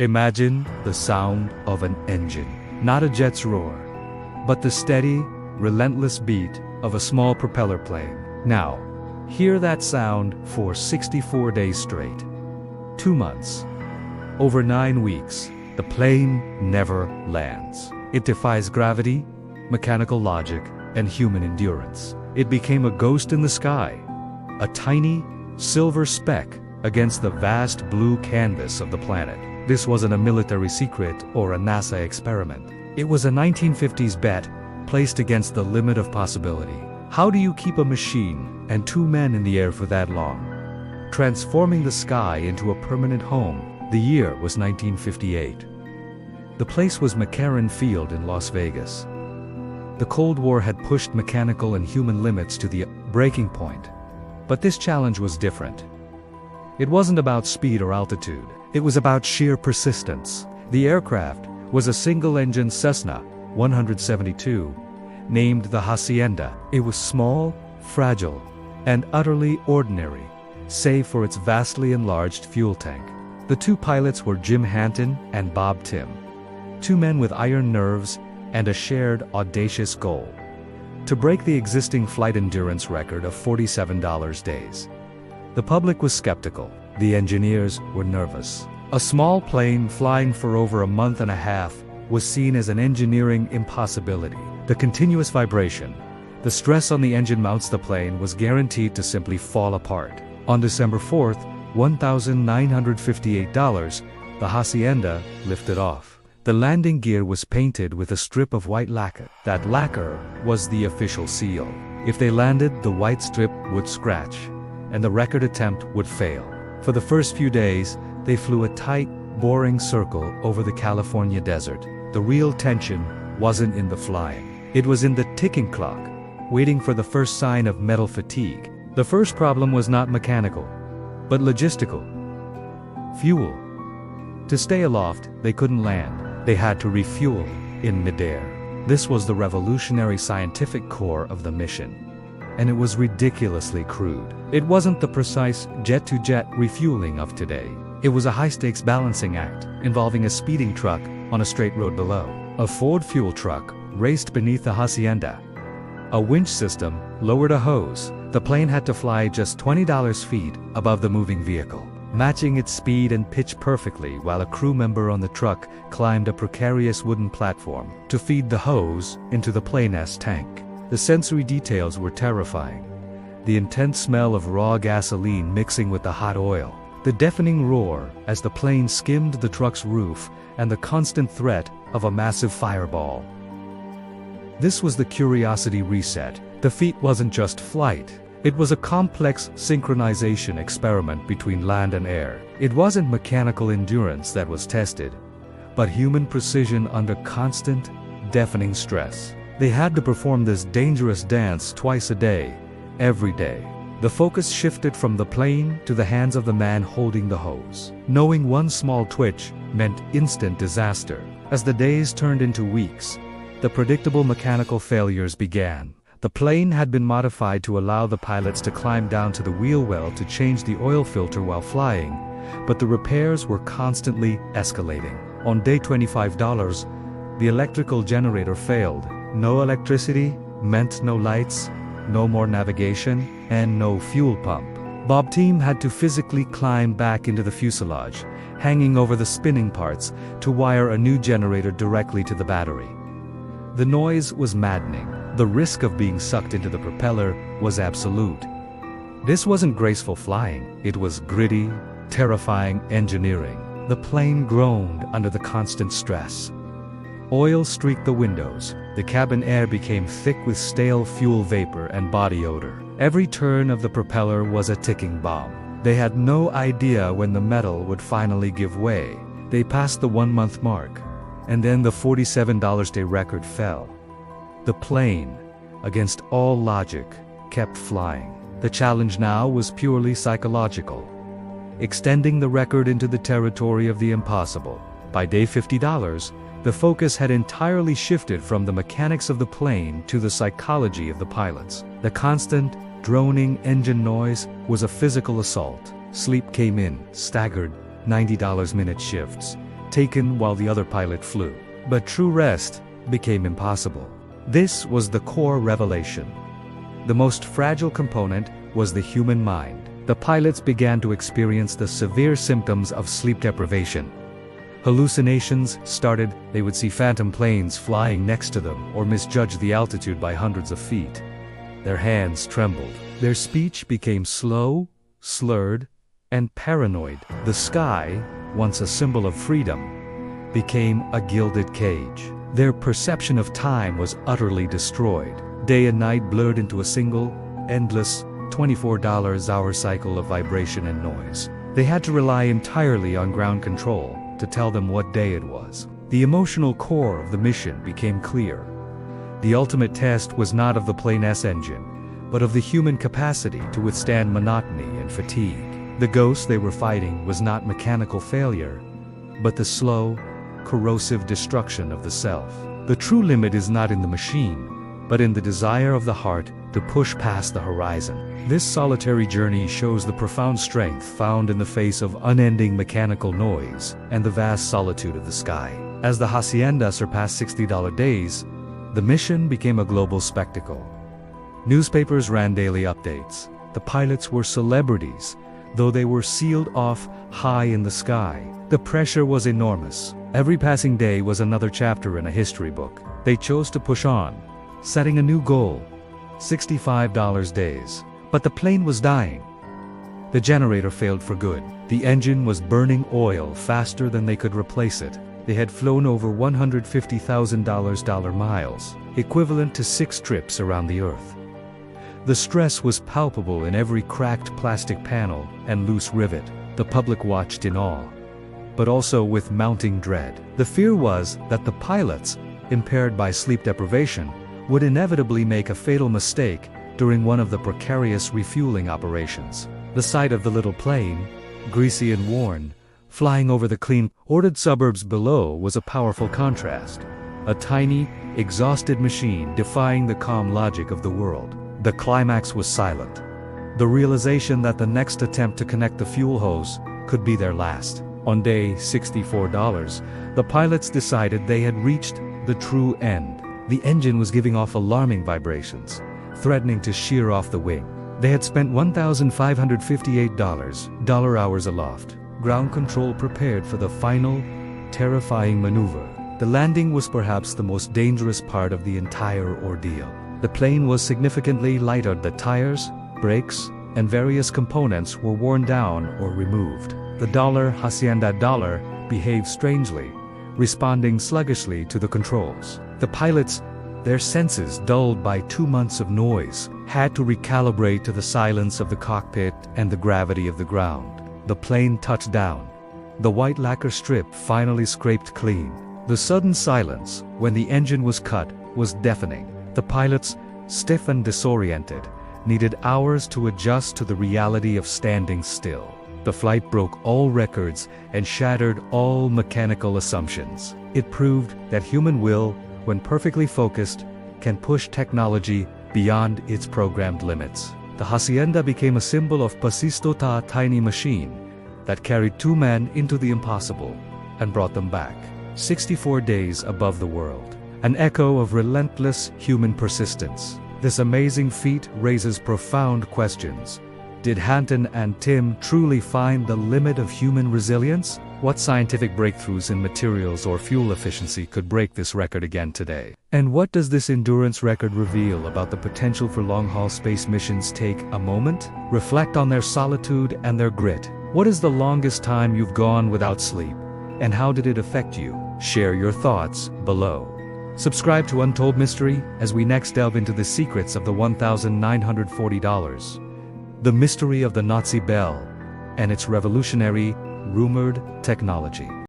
Imagine the sound of an engine, not a jet's roar, but the steady, relentless beat of a small propeller plane. Now, hear that sound for 64 days straight. 2 months. Over 9 weeks, the plane never lands. It defies gravity, mechanical logic, and human endurance. It became a ghost in the sky, a tiny, silver speck against the vast blue canvas of the planet. This wasn't a military secret or a NASA experiment. It was a 1950s bet placed against the limit of possibility. How do you keep a machine and 2 men in the air for that long? Transforming the sky into a permanent home. The year was 1958. The place was McCarran Field in Las Vegas. The Cold War had pushed mechanical and human limits to the breaking point. But this challenge was different. It wasn't about speed or altitude. It was about sheer persistence. The aircraft was a single-engine Cessna 172, named the Hacienda. It was small, fragile, and utterly ordinary, save for its vastly enlarged fuel tank. The 2 pilots were Jim Hanton and Bob Timm, 2 men with iron nerves and a shared audacious goal: to break the existing flight endurance record of 47 days. The public was skeptical. The engineers were nervous. A small plane flying for over a month and a half was seen as an engineering impossibility. The continuous vibration, the stress on the engine mounts the plane was guaranteed to simply fall apart. On December 4th, $1,958, the Hacienda lifted off. The landing gear was painted with a strip of white lacquer. That lacquer was the official seal. If they landed, the white strip would scratch, and the record attempt would fail. For the first few days, they flew a tight, boring circle over the California desert. The real tension wasn't in the flying. It was in the ticking clock, waiting for the first sign of metal fatigue. The first problem was not mechanical, but logistical. Fuel. To stay aloft, they couldn't land. They had to refuel in midair. This was the revolutionary scientific core of the mission. And it was ridiculously crude. It wasn't the precise jet-to-jet refueling of today. It was a high-stakes balancing act, involving a speeding truck on a straight road below. A Ford fuel truck raced beneath the Hacienda. A winch system lowered a hose. The plane had to fly just 20 feet above the moving vehicle, matching its speed and pitch perfectly while a crew member on the truck climbed a precarious wooden platform to feed the hose into the plane's tank. The sensory details were terrifying. The intense smell of raw gasoline mixing with the hot oil, the deafening roar as the plane skimmed the truck's roof, and the constant threat of a massive fireball. This was the Curiosity reset. The feat wasn't just flight. It was a complex synchronization experiment between land and air. It wasn't mechanical endurance that was tested, but human precision under constant, deafening stress. They had to perform this dangerous dance twice a day, every day. The focus shifted from the plane to the hands of the man holding the hose. Knowing one small twitch meant instant disaster. As the days turned into weeks, the predictable mechanical failures began. The plane had been modified to allow the pilots to climb down to the wheel well to change the oil filter while flying, but the repairs were constantly escalating. On day $25, the electrical generator failed. No electricity meant no lights, no more navigation, and no fuel pump. Bob Timm had to physically climb back into the fuselage, hanging over the spinning parts, to wire a new generator directly to the battery. The noise was maddening. The risk of being sucked into the propeller was absolute. This wasn't graceful flying. It was gritty, terrifying engineering. The plane groaned under the constant stress. Oil streaked the windows. The cabin air became thick with stale fuel vapor and body odor. Every turn of the propeller was a ticking bomb. They had no idea when the metal would finally give way. They passed the 1-month mark, and then the $47-day record fell. The plane, against all logic, kept flying. The challenge now was purely psychological, extending the record into the territory of the impossible. By day $50, the focus had entirely shifted from the mechanics of the plane to the psychology of the pilots. The constant, droning engine noise was a physical assault. Sleep came in, staggered, $90 minute shifts. taken while the other pilot flew. But true rest became impossible. This was the core revelation. The most fragile component was the human mind. The pilots began to experience the severe symptoms of sleep deprivation. Hallucinations started. They would see phantom planes flying next to them or misjudge the altitude by hundreds of feet. Their hands trembled. Their speech became slow, slurred, and paranoid. The sky, once a symbol of freedom, became a gilded cage. Their perception of time was utterly destroyed. Day and night blurred into a single, endless, 24-hour cycle of vibration and noise. They had to rely entirely on ground control to tell them what day it was. The emotional core of the mission became clear. The ultimate test was not of the plane's engine, but of the human capacity to withstand monotony and fatigue. The ghost they were fighting was not mechanical failure, but the slow, corrosive destruction of the self. The true limit is not in the machine, but in the desire of the heart to push past the horizon. This solitary journey shows the profound strength found in the face of unending mechanical noise and the vast solitude of the sky. As the Hacienda surpassed $60 days, the mission became a global spectacle. Newspapers ran daily updates. The pilots were celebrities, though they were sealed off high in the sky. The pressure was enormous. Every passing day was another chapter in a history book. They chose to push on, setting a new goal: $65 days. But the plane was dying. The generator failed for good. The engine was burning oil faster than they could replace it. They had flown over 150,000 miles, equivalent to 6 trips around the Earth. The stress was palpable in every cracked plastic panel and loose rivet. The public watched in awe, but also with mounting dread. The fear was that the pilots, impaired by sleep deprivation, would inevitably make a fatal mistake during one of the precarious refueling operations. The sight of the little plane, greasy and worn, flying over the clean, ordered suburbs below was a powerful contrast. A tiny, exhausted machine defying the calm logic of the world. The climax was silent. The realization that the next attempt to connect the fuel hose could be their last. On day $64, the pilots decided they had reached the true end. The engine was giving off alarming vibrations, threatening to shear off the wing. They had spent $1,558 hours aloft. Ground control prepared for the final, terrifying maneuver. The landing was perhaps the most dangerous part of the entire ordeal. The plane was significantly lighter. The tires, brakes, and various components were worn down or removed. The Hacienda dollar behaved strangely, responding sluggishly to the controls. The pilots, their senses dulled by 2 months of noise, had to recalibrate to the silence of the cockpit and the gravity of the ground. The plane touched down. The white lacquer strip finally scraped clean. The sudden silence, when the engine was cut, was deafening. The pilots, stiff and disoriented, needed hours to adjust to the reality of standing still. The flight broke all records and shattered all mechanical assumptions. It proved that human will, when perfectly focused, can push technology beyond its programmed limits. The Hacienda became a symbol of Pasistota, a tiny machine that carried 2 men into the impossible and brought them back. 64 days above the world. An echo of relentless human persistence. This amazing feat raises profound questions. Did Hanton and Timm truly find the limit of human resilience? What scientific breakthroughs in materials or fuel efficiency could break this record again today? And what does this endurance record reveal about the potential for long-haul space missions? Take a moment, reflect on their solitude and their grit. What is the longest time you've gone without sleep? And how did it affect you? Share your thoughts below. Subscribe to Untold Mystery as we next delve into the secrets of the $1,940. The mystery of the Nazi bell and its revolutionary, rumored technology.